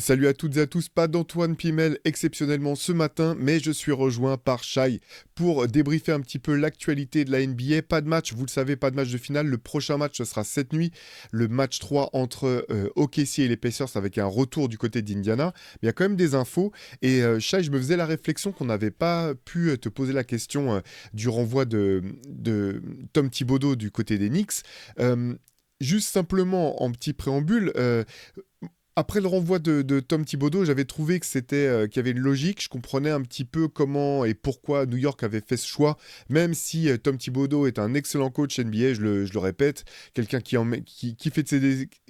Salut à toutes et à tous, pas d'Antoine Pimel exceptionnellement ce matin, mais je suis rejoint par Shai pour débriefer un petit peu l'actualité de la NBA. Pas de match, vous le savez, pas de match de finale. Le prochain match, ce sera cette nuit, le match 3 entre OKC et les Pacers avec un retour du côté d'Indiana. Mais il y a quand même des infos. Et Shai, je me faisais la réflexion qu'on n'avait pas pu te poser la question du renvoi de Tom Thibodeau du côté des Knicks. Euh, Juste simplement en petit préambule, après le renvoi de Tom Thibodeau, j'avais trouvé que qu'il y avait une logique. Je comprenais un petit peu comment et pourquoi New York avait fait ce choix, même si Tom Thibodeau est un excellent coach NBA, je le répète, quelqu'un qui fait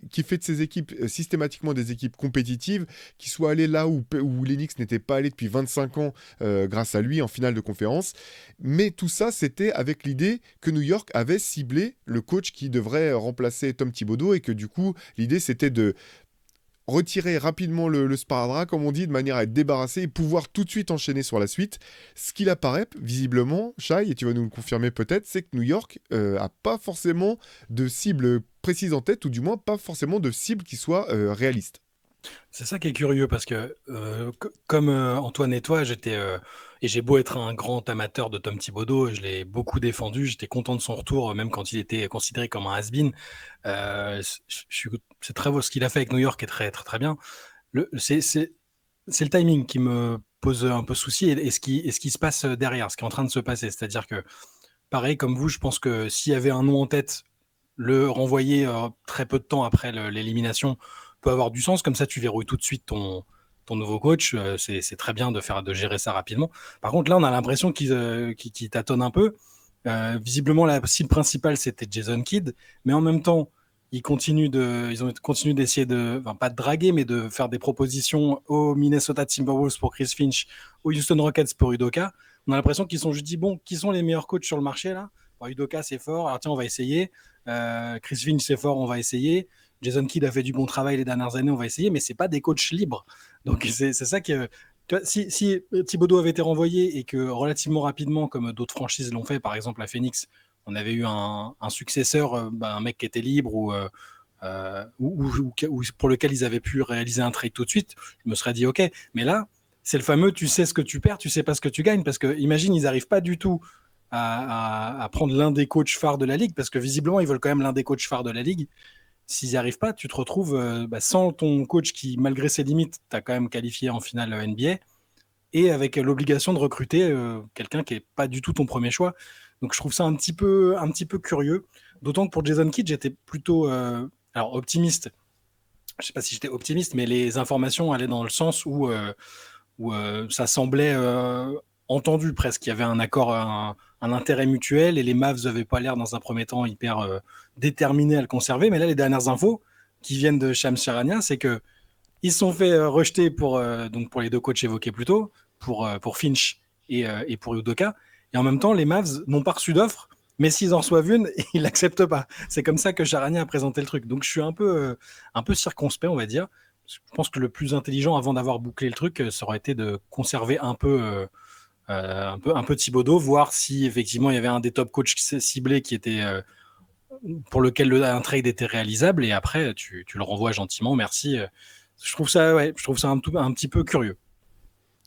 qui fait de ses équipes systématiquement des équipes compétitives, qui soit allé là où les Knicks n'étaient pas allés depuis 25 ans grâce à lui en finale de conférence. Mais tout ça, c'était avec l'idée que New York avait ciblé le coach qui devrait remplacer Tom Thibodeau et que du coup, l'idée c'était de retirer rapidement le sparadrap, comme on dit, de manière à être débarrassé et pouvoir tout de suite enchaîner sur la suite. Ce qu'il apparaît, visiblement, Shai, et tu vas nous le confirmer peut-être, c'est que New York a pas forcément de cible précise en tête, ou du moins pas forcément de cible qui soit réaliste. C'est ça qui est curieux parce que, comme Antoine et toi, et j'ai beau être un grand amateur de Tom Thibodeau, je l'ai beaucoup défendu, j'étais content de son retour, même quand il était considéré comme un has-been. C'est très beau, ce qu'il a fait avec New York est très, très, très bien. Le, c'est le timing qui me pose un peu souci et ce qui se passe derrière, ce qui est en train de se passer. C'est-à-dire que, pareil, comme vous, je pense que s'il y avait un nom en tête, le renvoyer très peu de temps après l'élimination peut avoir du sens. Comme ça, tu verrouilles tout de suite ton nouveau coach. C'est très bien de gérer ça rapidement. Par contre, là, on a l'impression qu'il tâtonne un peu. Visiblement, la cible principale, c'était Jason Kidd. Mais en même temps, ils ont continué d'essayer enfin, pas de draguer, mais de faire des propositions aux Minnesota Timberwolves pour Chris Finch, aux Houston Rockets pour Udoka. On a l'impression qu'ils sont juste dit, bon, qui sont les meilleurs coachs sur le marché là? Bon, Udoka, c'est fort. Alors tiens, on va essayer. Chris Finch, c'est fort, on va essayer. Jason Kidd a fait du bon travail les dernières années, on va essayer, mais c'est pas des coachs libres. Donc c'est ça que si Thibodeau avait été renvoyé et que relativement rapidement, comme d'autres franchises l'ont fait, par exemple à Phoenix, on avait eu un successeur, un mec qui était libre ou pour lequel ils avaient pu réaliser un trade tout de suite, je me serais dit ok. Mais là, c'est le fameux tu sais ce que tu perds, tu sais pas ce que tu gagnes, parce que imagine, ils n'arrivent pas du tout à prendre l'un des coachs phares de la ligue, parce que visiblement, ils veulent quand même l'un des coachs phares de la ligue. S'ils n'y arrivent pas, tu te retrouves sans ton coach qui, malgré ses limites, t'a quand même qualifié en finale NBA et avec l'obligation de recruter quelqu'un qui n'est pas du tout ton premier choix. Donc je trouve ça un petit peu curieux. D'autant que pour Jason Kidd, j'étais plutôt alors optimiste. Je ne sais pas si j'étais optimiste, mais les informations allaient dans le sens où ça semblait entendu presque. Il y avait un accord, un intérêt mutuel et les Mavs n'avaient pas l'air dans un premier temps hyper déterminés à le conserver. Mais là, les dernières infos qui viennent de Shams Charania, c'est que ils se sont fait rejeter donc pour les deux coachs évoqués plus tôt, pour Finch et pour Udoka. Et en même temps, les Mavs n'ont pas reçu d'offre, mais s'ils en reçoivent une, ils l'acceptent pas. C'est comme ça que Charania a présenté le truc. Donc je suis un peu circonspect, on va dire. Je pense que le plus intelligent avant d'avoir bouclé le truc, ça aurait été de conserver un peu Thibodeau, voir si effectivement il y avait un des top coachs ciblés qui était pour lequel un trade était réalisable, et après tu le renvoies gentiment, merci. Je trouve ça un petit peu curieux.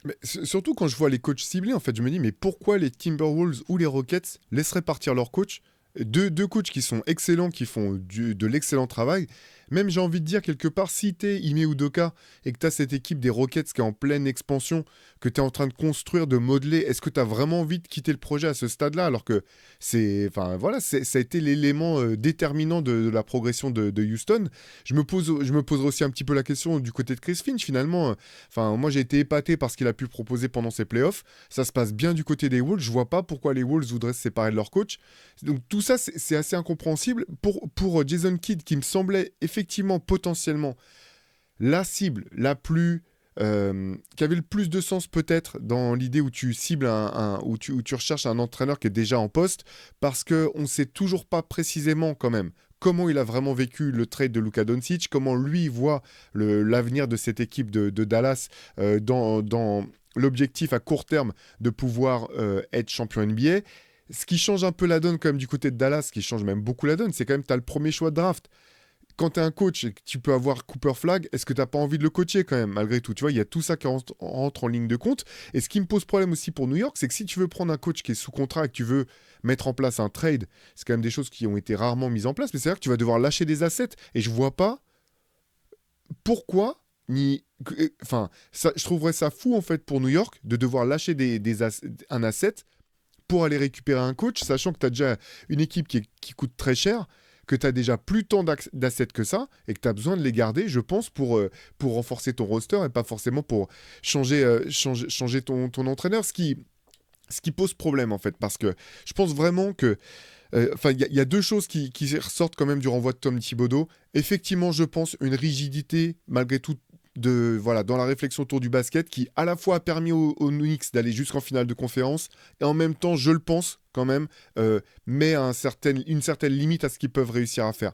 Mais surtout quand je vois les coachs ciblés, en fait, je me dis, mais pourquoi les Timberwolves ou les Rockets laisseraient partir leur coach? Deux coachs qui sont excellents, qui font de l'excellent travail. Même, j'ai envie de dire, quelque part, si t'es Ime Udoka et que t'as cette équipe des Rockets qui est en pleine expansion, que t'es en train de construire, de modeler, est-ce que t'as vraiment envie de quitter le projet à ce stade-là? Alors que enfin, voilà, ça a été l'élément déterminant de la progression de Houston. Je me poserai aussi un petit peu la question du côté de Chris Finch, finalement. Enfin, moi, j'ai été épaté par ce qu'il a pu proposer pendant ses playoffs. Ça se passe bien du côté des Wolves. Je vois pas pourquoi les Wolves voudraient se séparer de leur coach. Donc tout ça, c'est assez incompréhensible. Pour Jason Kidd, qui me semblait effectivement potentiellement la cible la plus... qui avait le plus de sens peut-être dans l'idée où tu cibles où tu recherches un entraîneur qui est déjà en poste, parce qu'on ne sait toujours pas précisément quand même comment il a vraiment vécu le trade de Luka Doncic, comment lui voit l'avenir de cette équipe de Dallas dans l'objectif à court terme de pouvoir être champion NBA. Ce qui change un peu la donne quand même du côté de Dallas, ce qui change même beaucoup la donne, c'est quand même tu as le premier choix de draft. quand tu es un coach et que tu peux avoir Cooper Flag, est-ce que tu n'as pas envie de le coacher quand même, malgré tout? Tu vois, il y a tout ça qui rentre en ligne de compte. Et ce qui me pose problème aussi pour New York, c'est que si tu veux prendre un coach qui est sous contrat et que tu veux mettre en place un trade, c'est quand même des choses qui ont été rarement mises en place, mais c'est-à-dire que tu vas devoir lâcher des assets. Et je vois pas pourquoi, ni. Enfin, je trouverais ça fou en fait pour New York de devoir lâcher un asset pour aller récupérer un coach, sachant que tu as déjà une équipe qui coûte très cher, que tu as déjà plus tant d'assets que ça, et que tu as besoin de les garder, je pense, pour renforcer ton roster, et pas forcément pour changer ton entraîneur, ce qui pose problème, en fait, parce que je pense vraiment que... Enfin, il y a deux choses qui ressortent quand même du renvoi de Tom Thibodeau. Effectivement, je pense une rigidité, malgré tout, dans la réflexion autour du basket, qui à la fois a permis aux Knicks d'aller jusqu'en finale de conférence, et en même temps, je le pense quand même, met une certaine limite à ce qu'ils peuvent réussir à faire.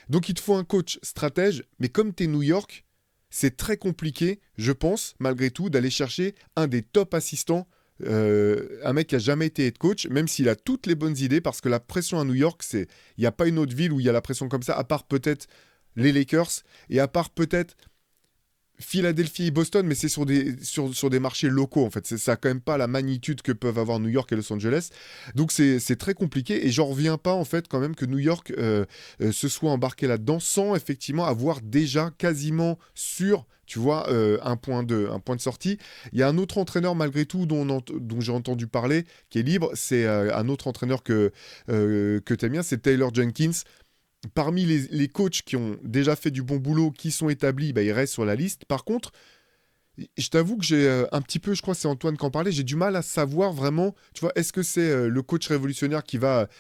Donc il te faut un coach stratège, mais comme tu es New York, c'est très compliqué, je pense, malgré tout, d'aller chercher un des top assistants, un mec qui a jamais été head coach, même s'il a toutes les bonnes idées, parce que la pression à New York, il n'y a pas une autre ville où il y a la pression comme ça, à part peut-être les Lakers, et à part peut-être Philadelphie et Boston, mais c'est sur des marchés locaux, en fait. Ça n'a quand même pas la magnitude que peuvent avoir New York et Los Angeles. Donc c'est très compliqué, et j'en reviens pas, en fait, quand même, que New York se soit embarqué là-dedans sans, effectivement, avoir déjà quasiment sûr, tu vois, un point de sortie. Il y a un autre entraîneur, malgré tout, dont j'ai entendu parler, qui est libre. C'est un autre entraîneur que tu aimes bien, c'est Taylor Jenkins. Parmi les coachs qui ont déjà fait du bon boulot, qui sont établis, bah, ils restent sur la liste. Par contre, je t'avoue que j'ai un petit peu, je crois que c'est Antoine qui en parlait, j'ai du mal à savoir vraiment, tu vois, est-ce que c'est le coach révolutionnaire qui va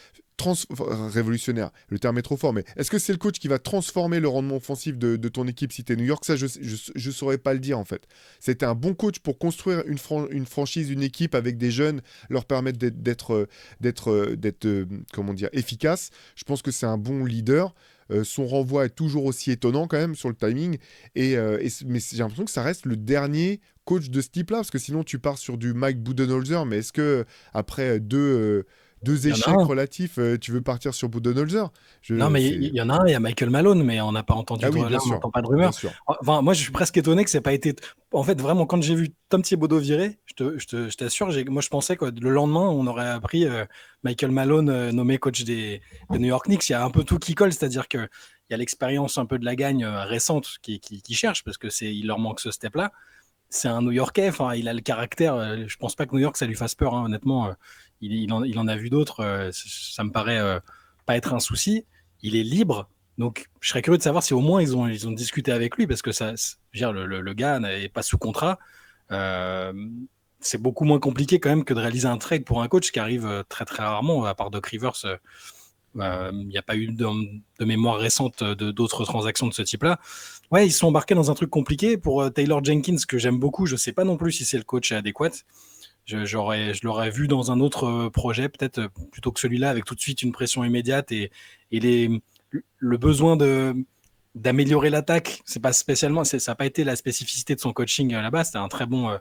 révolutionnaire, le terme est trop fort, mais est-ce que c'est le coach qui va transformer le rendement offensif de ton équipe si t'es New York? Ça, je saurais pas le dire, en fait. C'était un bon coach pour construire une franchise, une équipe avec des jeunes, leur permettre d'être comment dire, efficace. Je pense que c'est un bon leader. Son renvoi est toujours aussi étonnant quand même sur le timing. Mais j'ai l'impression que ça reste le dernier coach de ce type-là, parce que sinon tu pars sur du Mike Budenholzer, mais est-ce que après deux Il y en a échecs un. relatifs, tu veux partir sur Budenholzer? Non, mais il y en a un, il y a Michael Malone, mais on n'a pas entendu Ah oui, là, bien on sûr, n'entend pas de bien rumeurs. sûr. Enfin, moi, je suis presque étonné que ça n'ait pas été. En fait, vraiment, quand j'ai vu Tom Thibodeau virer, je t'assure, moi, je pensais que le lendemain, on aurait appris Michael Malone nommé coach des New York Knicks. Il y a un peu tout qui colle, c'est-à-dire qu'il y a l'expérience un peu de la gagne récente qui cherche, parce que il leur manque ce step-là. C'est un New-Yorkais, enfin, il a le caractère. Je pense pas que New York, ça lui fasse peur, hein, honnêtement. Il en a vu d'autres. Ça me paraît pas être un souci. Il est libre. Donc, je serais curieux de savoir si au moins ils ont discuté avec lui, parce que je veux dire, le gars n'est pas sous contrat. Euh, c'est beaucoup moins compliqué quand même que de réaliser un trade pour un coach qui arrive très très rarement, à part Doc Rivers. Il n'y a pas eu de mémoire récente d'autres transactions de ce type-là. Ouais, ils sont embarqués dans un truc compliqué. Pour Taylor Jenkins, que j'aime beaucoup, je ne sais pas non plus si c'est le coach adéquat. Je l'aurais vu dans un autre projet, peut-être plutôt que celui-là, avec tout de suite une pression immédiate et le besoin d'améliorer l'attaque. C'est pas spécialement, ça n'a pas été la spécificité de son coaching là-bas. C'était un très bon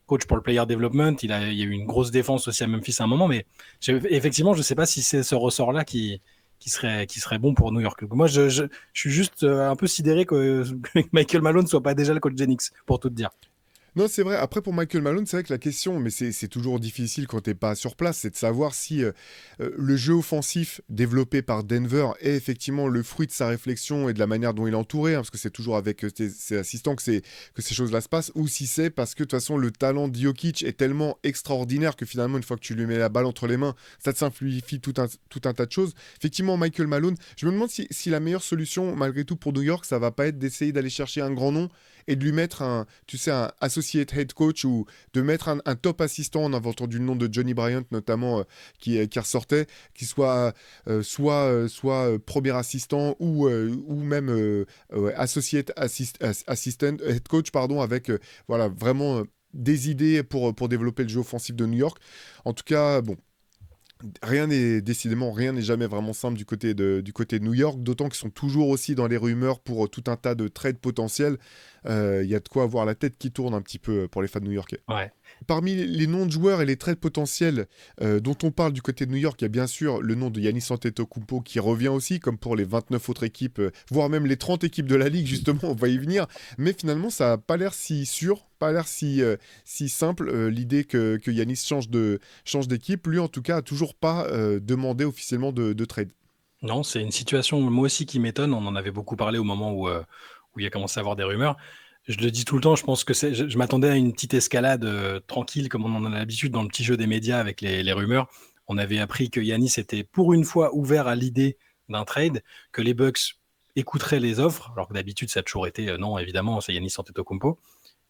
coach pour le player development. Il y a eu une grosse défense aussi à Memphis à un moment, mais effectivement, je ne sais pas si c'est ce ressort-là qui serait bon pour New York. Moi, je suis juste un peu sidéré que Michael Malone soit pas déjà le coach d'Enix, pour tout te dire. Non, c'est vrai. Après, pour Michael Malone, c'est vrai que la question, mais c'est toujours difficile quand t'es pas sur place, c'est de savoir si le jeu offensif développé par Denver est effectivement le fruit de sa réflexion et de la manière dont il est entouré, hein, parce que c'est toujours avec ses assistants que ces choses-là se passent, ou si c'est parce que de toute façon le talent de Jokic est tellement extraordinaire que finalement une fois que tu lui mets la balle entre les mains, ça te simplifie tout un tas de choses. Effectivement, Michael Malone, je me demande si la meilleure solution malgré tout pour New York, ça va pas être d'essayer d'aller chercher un grand nom et de lui mettre un associate head coach, ou de mettre un top assistant. On avait entendu le nom de Johnny Bryant notamment qui ressortait, qui soit premier assistant ou même associate assistant head coach, pardon, avec voilà, vraiment des idées pour développer le jeu offensif de New York. En tout cas, bon, décidément, rien n'est jamais vraiment simple du côté de New York, d'autant qu'ils sont toujours aussi dans les rumeurs pour tout un tas de trades potentiels. Il y a de quoi avoir la tête qui tourne un petit peu pour les fans new-yorkais. Ouais. Parmi les noms de joueurs et les trades potentiels dont on parle du côté de New York, il y a bien sûr le nom de Giannis Antetokounmpo qui revient aussi, comme pour les 29 autres équipes, voire même les 30 équipes de la Ligue, justement, on va y venir. Mais finalement, ça n'a pas l'air si sûr, pas l'air si simple, l'idée que Giannis change d'équipe. Lui, en tout cas, a toujours pas demandé officiellement de trade. Non, c'est une situation, moi aussi, qui m'étonne. On en avait beaucoup parlé au moment où il y a commencé à avoir des rumeurs. Je le dis tout le temps, je pense que je m'attendais à une petite escalade tranquille, comme on en a l'habitude dans le petit jeu des médias avec les rumeurs. On avait appris que Yanis était pour une fois ouvert à l'idée d'un trade, que les Bucks écouteraient les offres, alors que d'habitude ça a toujours été non, évidemment, c'est Yanis Antetokounmpo,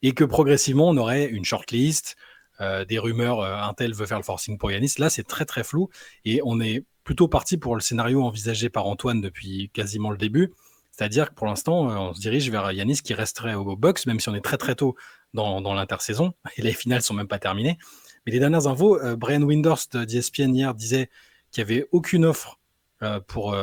et que progressivement on aurait une shortlist, des rumeurs, un tel veut faire le forcing pour Yanis. Là, c'est très très flou, et on est plutôt parti pour le scénario envisagé par Antoine depuis quasiment le début. C'est-à-dire que pour l'instant, on se dirige vers Yanis qui resterait au Bucks, même si on est très très tôt dans l'intersaison, et les finales sont même pas terminées. Mais les dernières infos, Brian Windhorst d'ESPN hier disait qu'il n'y avait aucune offre pour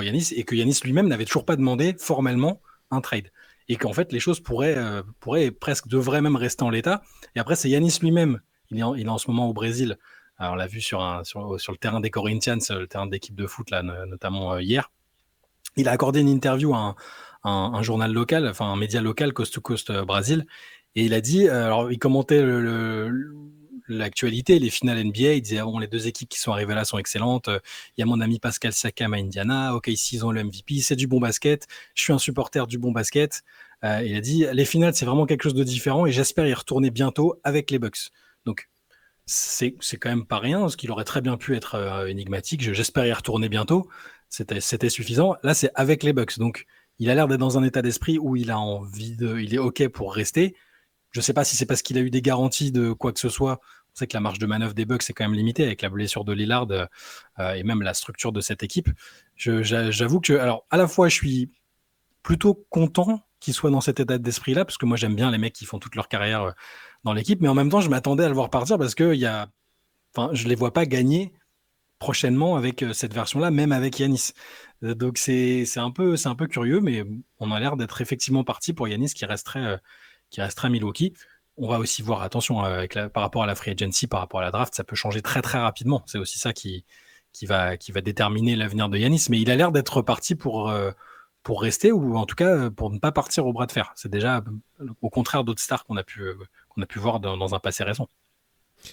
Yanis, et que Yanis lui-même n'avait toujours pas demandé formellement un trade. Et qu'en fait, les choses devraient même rester en l'état. Et après, c'est Yanis lui-même. Il est en ce moment au Brésil. Alors, on l'a vu sur le terrain des Corinthians, le terrain d'équipe de foot, là, notamment hier. Il a accordé une interview à un journal local, enfin un média local, Coast to Coast Brésil, et il a dit, alors il commentait l'actualité, les finales NBA, il disait bon, les deux équipes qui sont arrivées là sont excellentes, il y a mon ami Pascal Siakam à Indiana, ok, ici ils ont le MVP, c'est du bon basket, je suis un supporter du bon basket. Il a dit les finales c'est vraiment quelque chose de différent et j'espère y retourner bientôt avec les Bucks. Donc c'est quand même pas rien, parce qu'il aurait très bien pu être énigmatique, j'espère y retourner bientôt. C'était suffisant. Là, c'est avec les Bucks. Donc, il a l'air d'être dans un état d'esprit où il a envie il est OK pour rester. Je ne sais pas si c'est parce qu'il a eu des garanties de quoi que ce soit. On sait que la marge de manœuvre des Bucks est quand même limitée avec la blessure de Lillard et même la structure de cette équipe. J'avoue que, alors, à la fois, je suis plutôt content qu'il soit dans cet état d'esprit-là, parce que moi, j'aime bien les mecs qui font toute leur carrière dans l'équipe, mais en même temps, je m'attendais à le voir partir parce que je les vois pas gagner prochainement avec cette version-là, même avec Yanis. Donc c'est un peu curieux, mais on a l'air d'être effectivement parti pour Yanis qui resterait à Milwaukee. On va aussi voir, attention, par rapport à la free agency, par rapport à la draft, ça peut changer très très rapidement. C'est aussi ça qui va déterminer l'avenir de Yanis. Mais il a l'air d'être parti pour rester, ou en tout cas pour ne pas partir au bras de fer. C'est déjà au contraire d'autres stars qu'on a pu voir dans un passé récent.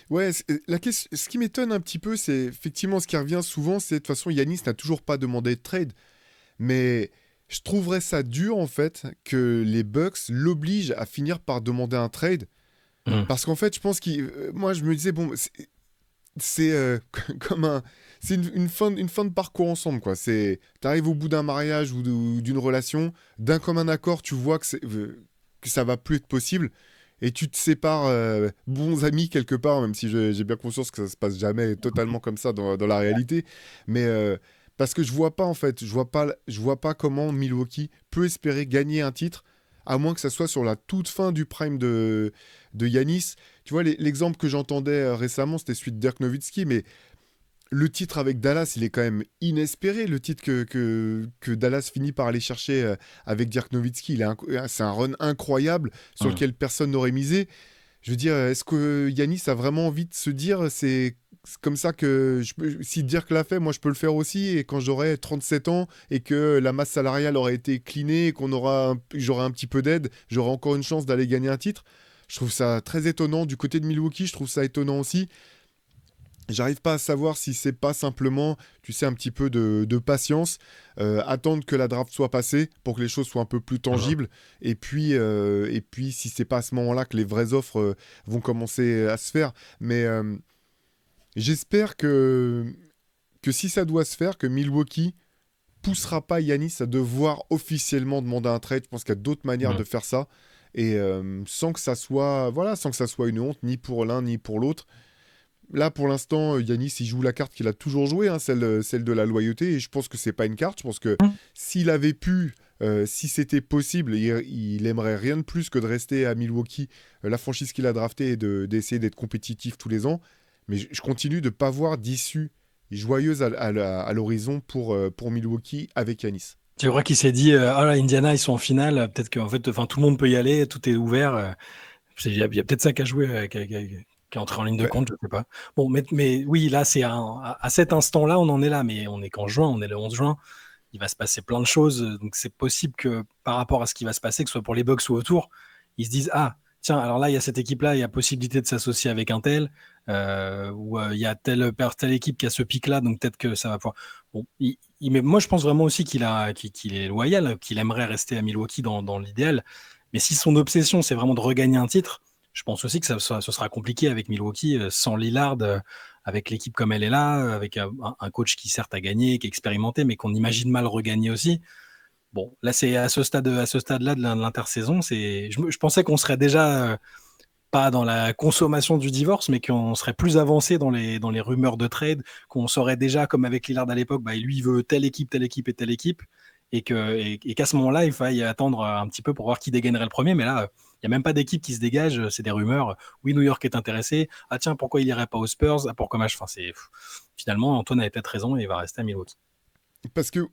Ouais, ce qui m'étonne un petit peu, c'est effectivement ce qui revient souvent, c'est de toute façon, Yanis n'a toujours pas demandé de trade. Mais je trouverais ça dur, en fait, que les Bucks l'obligent à finir par demander un trade. Mm. Parce qu'en fait, je pense moi, je me disais, bon, c'est comme c'est une fin de parcours ensemble, quoi. T'arrives au bout d'un mariage ou d'une relation, d'un commun accord, tu vois que ça va plus être possible. Et tu te sépares bons amis quelque part, même si j'ai bien conscience que ça se passe jamais totalement comme ça dans la réalité. Mais parce que je vois pas, en fait, je vois pas comment Milwaukee peut espérer gagner un titre, à moins que ça soit sur la toute fin du prime de Yanis. Tu vois, l'exemple que j'entendais récemment, c'était celui de Dirk Nowitzki, mais le titre avec Dallas, il est quand même inespéré. Le titre que Dallas finit par aller chercher avec Dirk Nowitzki, c'est un run incroyable sur Mm. lequel personne n'aurait misé. Je veux dire, est-ce que Yanis a vraiment envie de se dire, c'est comme ça que si Dirk l'a fait, moi je peux le faire aussi, et quand j'aurai 37 ans et que la masse salariale aurait été clinée et j'aurai un petit peu d'aide, j'aurai encore une chance d'aller gagner un titre. Je trouve ça très étonnant. Du côté de Milwaukee, je trouve ça étonnant aussi. J'arrive pas à savoir si c'est pas simplement, tu sais, un petit peu de patience, attendre que la draft soit passée pour que les choses soient un peu plus tangibles, et puis si c'est pas à ce moment-là que les vraies offres vont commencer à se faire. Mais j'espère que si ça doit se faire, que Milwaukee poussera pas Yanis à devoir officiellement demander un trade. Je pense qu'il y a d'autres manières de faire ça, et sans que ça soit, voilà, sans que ça soit une honte ni pour l'un ni pour l'autre. Là, pour l'instant, Yanis, il joue la carte qu'il a toujours jouée, hein, celle de la loyauté, et je pense que c'est pas une carte. Je pense que s'il avait pu, si c'était possible, il aimerait rien de plus que de rester à Milwaukee, la franchise qu'il a draftée, et d'essayer d'être compétitif tous les ans. Mais je continue de pas voir d'issue joyeuse à l'horizon pour Milwaukee avec Yanis. Tu crois qu'il s'est dit, ah là, Indiana, ils sont en finale, peut-être qu'en fait, enfin, tout le monde peut y aller, tout est ouvert. Il y a peut-être ça qui a joué, qui est entré en ligne de Bah, compte, je sais pas. Bon, mais oui, là, à cet instant-là, on en est là, mais on est qu'en juin, on est le 11 juin. Il va se passer plein de choses, donc c'est possible que par rapport à ce qui va se passer, que ce soit pour les Bucks ou autour, ils se disent, ah, tiens, alors là, il y a cette équipe-là, il y a possibilité de s'associer avec un tel, ou il y a telle équipe qui a ce pic-là, donc peut-être que ça va pouvoir. Bon, mais moi, je pense vraiment aussi qu'il est loyal, qu'il aimerait rester à Milwaukee dans l'idéal. Mais si son obsession, c'est vraiment de regagner un titre, je pense aussi que ce sera compliqué avec Milwaukee, sans Lillard, avec l'équipe comme elle est là, avec un coach qui certes a gagné, qui est expérimenté, mais qu'on imagine mal regagner aussi. Bon, là, c'est à ce stade-là de l'intersaison, je pensais qu'on serait déjà pas dans la consommation du divorce, mais qu'on serait plus avancé dans les rumeurs de trade, qu'on saurait déjà, comme avec Lillard à l'époque, bah, lui, il veut telle équipe et telle équipe, et qu'à ce moment-là, il faille attendre un petit peu pour voir qui dégainerait le premier. Mais là, il n'y a même pas d'équipe qui se dégage, c'est des rumeurs. Oui, New York est intéressé. Ah tiens, pourquoi il irait pas aux Spurs? Ah, pourquoi match? Enfin, finalement, Antoine avait peut-être raison et il va rester à Milwaukee. parce que,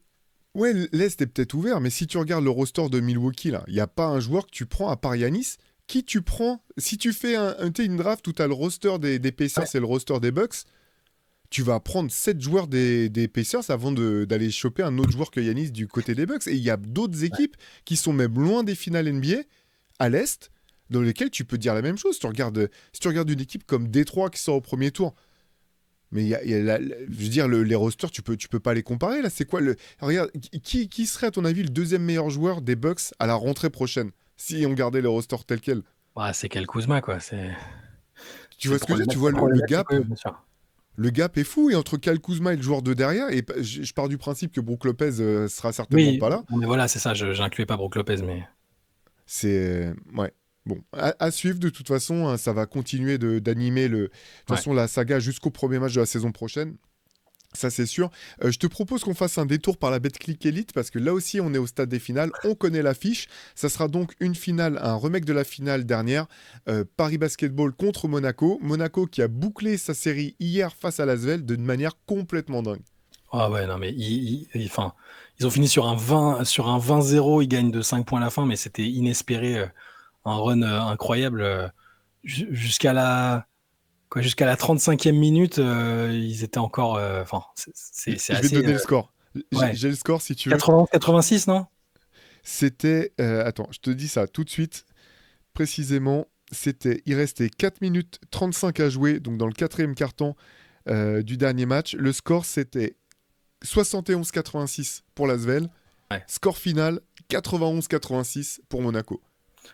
ouais, l'Est est peut-être ouvert, mais si tu regardes le roster de Milwaukee, là, il n'y a pas un joueur que tu prends à part Yanis. Qui tu prends? Si tu fais une draft où tu as le roster des Pacers Ouais. et le roster des Bucks, tu vas prendre 7 joueurs des Pacers avant d'aller choper un autre joueur que Yanis du côté des Bucks. Et il y a d'autres Ouais. équipes qui sont même loin des finales NBA à l'Est, dans lesquelles tu peux dire la même chose. Si tu regardes une équipe comme Détroit qui sort au premier tour, mais je veux dire, les rosters, tu peux pas les comparer. Là, c'est quoi Regarde, qui serait, à ton avis, le deuxième meilleur joueur des Bucks à la rentrée prochaine, si on gardait les rosters tels quels? Ouais, c'est Kyle Kuzma, quoi. Tu vois ce que je veux dire? Tu vois C'est le problématique, gap? oui, bien sûr. Le gap est fou, et entre Kyle Kuzma et le joueur de derrière, et je pars du principe que Brook Lopez sera certainement Oui, pas là. mais voilà, c'est ça. Je n'incluais pas Brook Lopez, mais C'est. Ouais. Bon, à suivre de toute façon, hein, ça va continuer d'animer de toute ouais. façon la saga jusqu'au premier match de la saison prochaine. Ça, c'est sûr. Je te propose qu'on fasse un détour par la Betclic Elite parce que là aussi, on est au stade des finales. On connaît l'affiche. Ça sera donc une finale, un remake de la finale dernière. Paris Basketball contre Monaco. Monaco qui a bouclé sa série hier face à l'Asvel d'une manière complètement dingue. Ah ouais, non, mais enfin, ils ont fini sur un 20-0, ils gagnent de 5 points à la fin, mais c'était inespéré, un run incroyable. Jusqu'à la 35e minute, ils étaient encore. Enfin, c'est Je vais te assez. donner le score. J'ai Ouais. j'ai le score si tu veux. 80-86, non? C'était. Attends, je te dis ça tout de suite. Précisément, il restait 4 minutes 35 à jouer, donc dans le quatrième quart-temps du dernier match. Le score, c'était 71-86 pour l'Asvel. Ouais. Score final, 91-86 pour Monaco.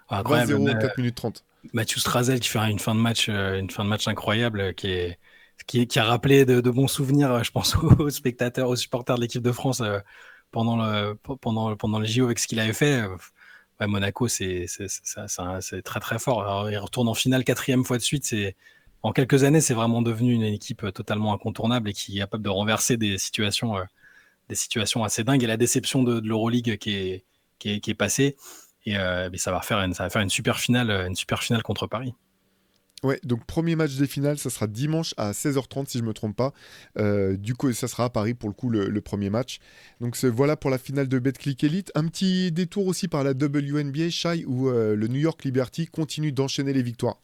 Ah, incroyable. 20-0 en 4 minutes 30. Mathieu Strazel qui fait une fin de match incroyable, qui a rappelé de bons souvenirs, je pense, aux spectateurs, aux supporters de l'équipe de France, pendant les JO avec ce qu'il avait fait. Ouais, Monaco, c'est très très fort. Alors, il retourne en finale 4e fois de suite. En quelques années, c'est vraiment devenu une équipe totalement incontournable et qui est capable de renverser des situations assez dingues. Et la déception de l'Euroleague qui est passée. Mais ça va faire une super finale contre Paris. Ouais, donc premier match des finales, ça sera dimanche à 16h30 si je me trompe pas. Du coup, ça sera à Paris pour le coup le premier match. Donc voilà pour la finale de Betclic Elite. Un petit détour aussi par la WNBA, Shai, où le New York Liberty continue d'enchaîner les victoires.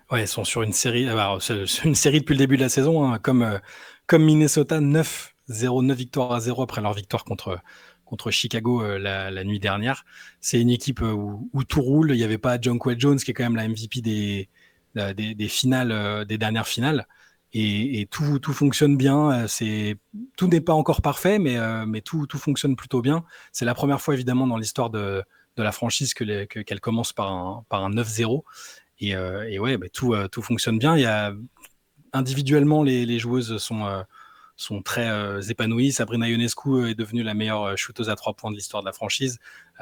Ouais, ils sont sur une série. Alors, c'est une série depuis le début de la saison, hein, comme Minnesota, 9 victoires à 0 après leur victoire contre Chicago, la nuit dernière. C'est une équipe où tout roule. Il n'y avait pas Jonquel Jones, qui est quand même la MVP des finales, des dernières finales. Et tout fonctionne bien. Tout n'est pas encore parfait, mais tout fonctionne plutôt bien. C'est la première fois, évidemment, dans l'histoire de la franchise qu'elle commence par un 9-0. Et ouais, bah, tout fonctionne bien. Individuellement, les joueuses sont très épanouies. Sabrina Ionescu est devenue la meilleure shooteuse à 3 points de l'histoire de la franchise.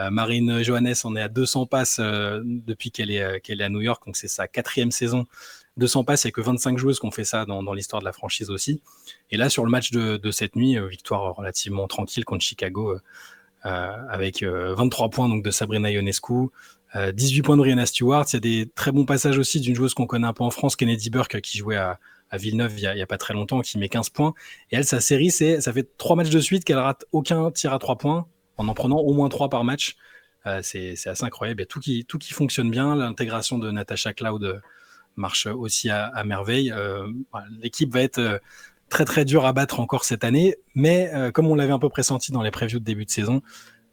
Marine Johannes en est à 200 passes depuis qu'elle est à New York. Donc c'est sa 4e saison. 200 passes, il n'y a que 25 joueuses qui ont fait ça dans l'histoire de la franchise aussi. Et là, sur le match de cette nuit, victoire relativement tranquille contre Chicago, avec 23 points donc, de Sabrina Ionescu, 18 points de Rihanna Stewart. Il y a des très bons passages aussi d'une joueuse qu'on connaît un peu en France, Kennedy Burke, qui jouait à Villeneuve il y a pas très longtemps, qui met 15 points. Et elle, sa série, ça fait 3 matchs de suite qu'elle rate aucun tir à 3 points. en prenant au moins 3 par match. C'est assez incroyable. Il y a tout qui fonctionne bien. L'intégration de Natasha Cloud marche aussi à merveille. L'équipe va être très très dure à battre encore cette année, mais comme on l'avait un peu pressenti dans les previews de début de saison,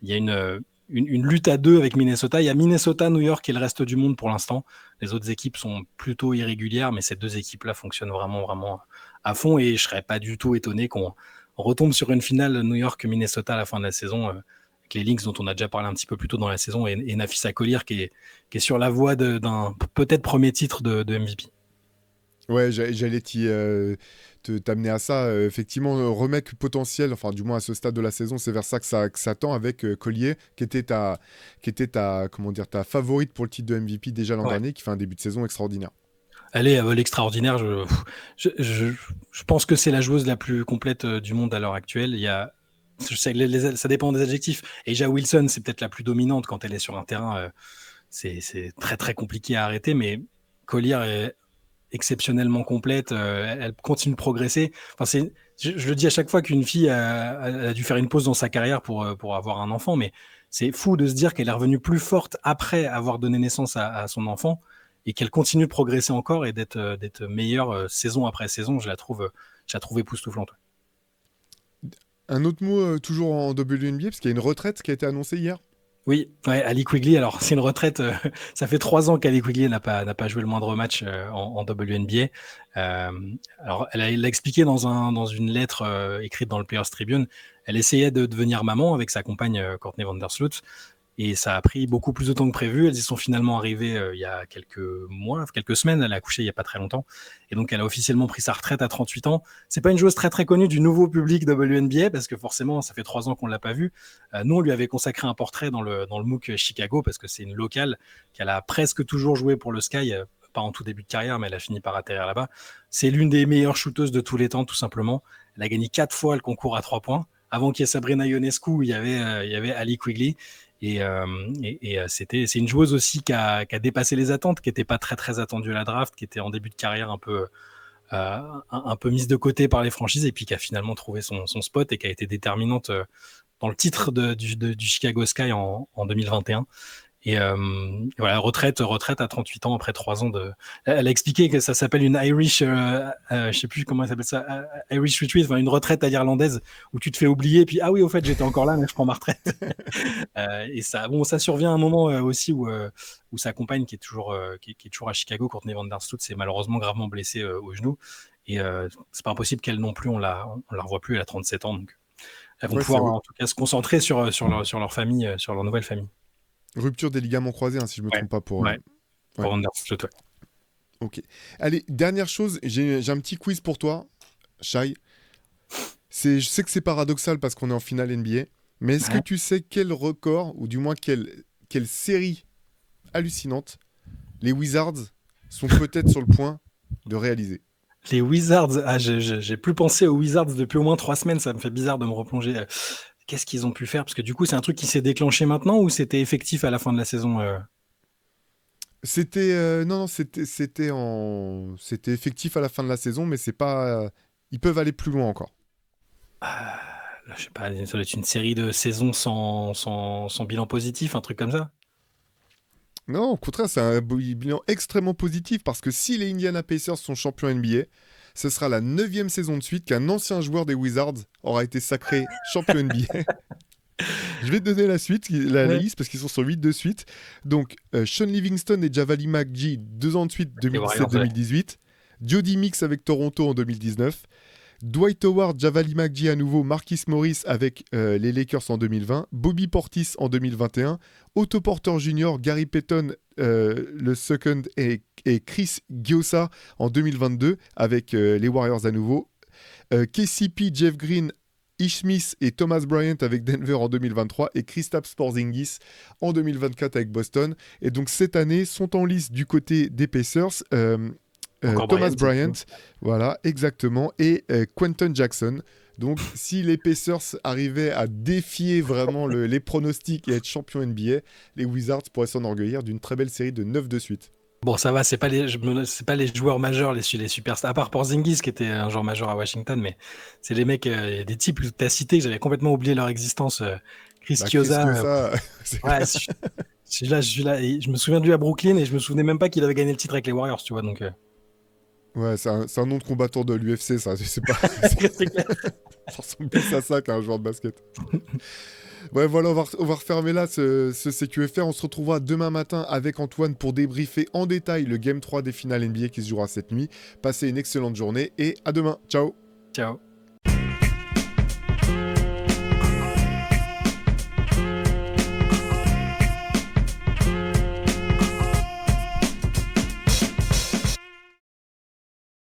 il y a une lutte à deux avec Minnesota. Il y a Minnesota, New York et le reste du monde pour l'instant. Les autres équipes sont plutôt irrégulières, mais ces deux équipes-là fonctionnent vraiment, vraiment à fond. Et je ne serais pas du tout étonné qu'on retombe sur une finale New York-Minnesota à la fin de la saison, avec les Lynx dont on a déjà parlé un petit peu plus tôt dans la saison, et Nafisa Collier qui est sur la voie d'un peut-être premier titre de MVP. Ouais, j'allais t'amener à ça. Effectivement, remake potentiel, enfin du moins à ce stade de la saison, c'est vers ça que ça tend avec Collier, qui était comment dire, ta favorite pour le titre de MVP déjà l'an dernier, qui fait un début de saison extraordinaire. Elle est l'extraordinaire. Je pense que c'est la joueuse la plus complète du monde à l'heure actuelle. Je sais, ça dépend des adjectifs. Aja Wilson, c'est peut-être la plus dominante quand elle est sur un terrain. C'est très très compliqué à arrêter, mais Collier est exceptionnellement complète. Elle continue de progresser. Enfin, je le dis à chaque fois qu'une fille a dû faire une pause dans sa carrière pour avoir un enfant, mais c'est fou de se dire qu'elle est revenue plus forte après avoir donné naissance à son enfant et qu'elle continue de progresser encore et d'être meilleure saison après saison. Je la trouve époustouflante. Un autre mot toujours en WNBA, parce qu'il y a une retraite qui a été annoncée hier. Oui, ouais, Allie Quigley, alors c'est une retraite, ça fait 3 ans qu'Allie Quigley n'a pas joué le moindre match en WNBA. Alors elle l'a expliqué dans une lettre écrite dans le Players Tribune. Elle essayait de devenir maman avec sa compagne Courtney Vandersloot, et ça a pris beaucoup plus de temps que prévu. Elles y sont finalement arrivées il y a quelques semaines. Elle a accouché il n'y a pas très longtemps. Et donc, elle a officiellement pris sa retraite à 38 ans. C'est pas une joueuse très, très connue du nouveau public WNBA parce que forcément, ça fait 3 ans qu'on ne l'a pas vue. Nous, on lui avait consacré un portrait dans le MOOC Chicago parce que c'est une locale qu'elle a presque toujours joué pour le Sky. Pas en tout début de carrière, mais elle a fini par atterrir là-bas. C'est l'une des meilleures shooteuses de tous les temps, tout simplement. Elle a gagné 4 fois le concours à 3 points. Avant qu'il y ait Sabrina Ionescu, il y avait Allie Quigley. Et c'est une joueuse aussi qui a dépassé les attentes, qui n'était pas très très attendue à la draft, qui était en début de carrière un peu mise de côté par les franchises, et puis qui a finalement trouvé son spot et qui a été déterminante dans le titre du Chicago Sky en 2021. Et voilà, retraite à 38 ans après 3 ans de. Elle a expliqué que ça s'appelle une Irish, je sais plus comment elle s'appelle ça, Irish retreat, enfin une retraite à l'irlandaise où tu te fais oublier, puis ah oui, au fait j'étais encore là, mais je prends ma retraite. Et ça survient à un moment aussi où sa compagne qui est toujours à Chicago, Courtney Vandersloot, s'est malheureusement gravement blessée au genou, et c'est pas impossible qu'elle non plus on la revoit plus. Elle a 37 ans, donc elles vont pouvoir en tout cas se concentrer sur leur famille, sur leur nouvelle famille. Rupture des ligaments croisés, si je ne me trompe pas. Pour Vandersloot, ouais. Ok. Allez, dernière chose, j'ai un petit quiz pour toi, Shai. Je sais que c'est paradoxal parce qu'on est en finale NBA, mais est-ce que tu sais quel record, ou du moins quelle série hallucinante, les Wizards sont peut-être sur le point de réaliser? Les Wizards, j'ai plus pensé aux Wizards depuis au moins 3 semaines, ça me fait bizarre de me replonger. Qu'est-ce qu'ils ont pu faire? Parce que du coup, c'est un truc qui s'est déclenché maintenant ou c'était effectif à la fin de la saison? C'était c'était effectif à la fin de la saison, mais c'est pas. Ils peuvent aller plus loin encore. Je sais pas, ça doit être une série de saisons sans bilan positif, un truc comme ça? Non, au contraire, c'est un bilan extrêmement positif parce que si les Indiana Pacers sont champions NBA, ce sera la 9e saison de suite qu'un ancien joueur des Wizards aura été sacré champion NBA. Je vais te donner la liste parce qu'ils sont sur 8 de suite. Donc, Sean Livingston et Javale McGee, 2 ans de suite, 2017-2018. Jody Mix avec Toronto en 2019. Dwight Howard, Javale McGee à nouveau, Marquis Morris avec les Lakers en 2020. Bobby Portis en 2021. Otto Porter Jr., Gary Payton le second et Chris Giosa en 2022 avec les Warriors à nouveau. KCP, Jeff Green, Ish Smith et Thomas Bryant avec Denver en 2023 et Kristaps Porzingis en 2024 avec Boston. Et donc cette année sont en lice du côté des Pacers Thomas Bryant, voilà, exactement, et Quentin Jackson. Donc si les Pacers arrivaient à défier vraiment les pronostics et être champions NBA, les Wizards pourraient s'enorgueillir d'une très belle série de 9 de suite. Bon, ça va, c'est pas les joueurs majeurs, les superstars, à part Porzingis qui était un joueur majeur à Washington, mais c'est les mecs, des types que tu as cités, j'avais complètement oublié leur existence, Chris Bah, Chris Chiosa. Chiosa, c'est Ouais, clair. je suis là, et je me souviens de lui à Brooklyn et je me souvenais même pas qu'il avait gagné le titre avec les Warriors, tu vois. Donc, Ouais, c'est un nom de combattant de l'UFC, ça. Je sais pas. c'est clair. Ça ressemble plus à ça qu'à un joueur de basket. Ouais, voilà, on va refermer là ce CQFR. On se retrouvera demain matin avec Antoine pour débriefer en détail le Game 3 des finales NBA qui se jouera cette nuit. Passez une excellente journée et à demain. Ciao. Ciao.